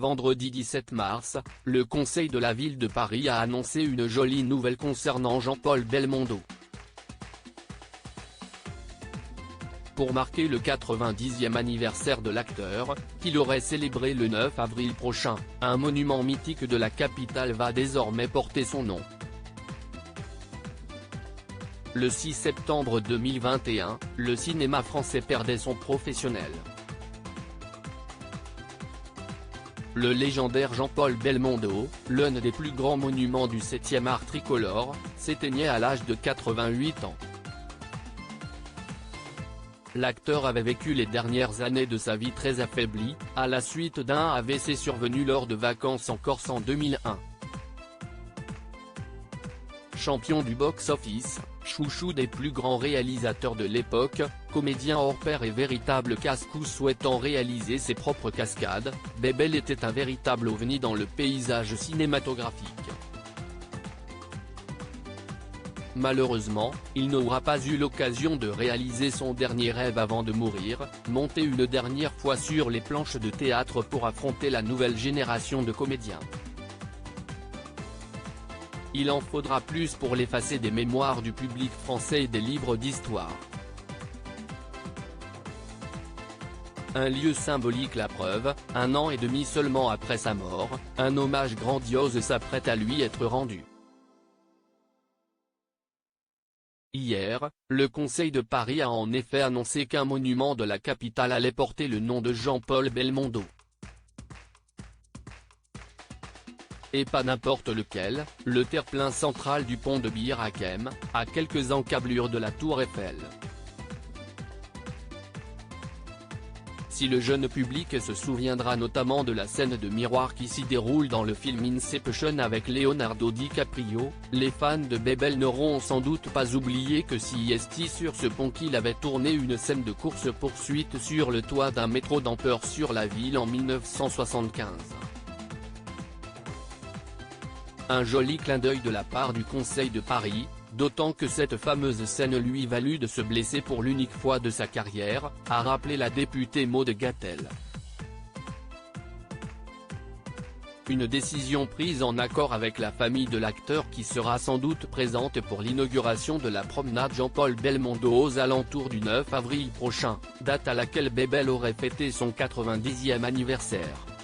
vendredi 17 mars, le Conseil de la ville de Paris a annoncé une jolie nouvelle concernant Jean-Paul Belmondo. Pour marquer le 90e anniversaire de l'acteur, qu'il aurait célébré le 9 avril prochain, un monument mythique de la capitale va désormais porter son nom. Le 6 septembre 2021, le cinéma français perdait son professionnel. Le légendaire Jean-Paul Belmondo, l'un des plus grands monuments du 7e art tricolore, s'éteignait à l'âge de 88 ans. L'acteur avait vécu les dernières années de sa vie très affaibli, à la suite d'un AVC survenu lors de vacances en Corse en 2001. Champion du box-office, chouchou des plus grands réalisateurs de l'époque, comédien hors pair et véritable casse-cou souhaitant réaliser ses propres cascades, Bébel était un véritable ovni dans le paysage cinématographique. Malheureusement, il n'aura pas eu l'occasion de réaliser son dernier rêve avant de mourir, monter une dernière fois sur les planches de théâtre pour affronter la nouvelle génération de comédiens. Il en faudra plus pour l'effacer des mémoires du public français et des livres d'histoire. Un lieu symbolique, la preuve, 1 an et demi seulement après sa mort, un hommage grandiose s'apprête à lui être rendu. Hier, le Conseil de Paris a en effet annoncé qu'un monument de la capitale allait porter le nom de Jean-Paul Belmondo. Et pas n'importe lequel, le terre-plein central du pont de Bir Hakeim, à quelques encablures de la tour Eiffel. Si le jeune public se souviendra notamment de la scène de miroir qui s'y déroule dans le film Inception avec Leonardo DiCaprio, les fans de Bébel n'auront sans doute pas oublié que c'est sur ce pont qu'il avait tourné une scène de course-poursuite sur le toit d'un métro dans Peur sur la ville en 1975. Un joli clin d'œil de la part du Conseil de Paris, d'autant que cette fameuse scène lui valut de se blesser pour l'unique fois de sa carrière, a rappelé la députée Maude Gattel. Une décision prise en accord avec la famille de l'acteur qui sera sans doute présente pour l'inauguration de la promenade Jean-Paul Belmondo aux alentours du 9 avril prochain, date à laquelle Bébel aurait fêté son 90e anniversaire.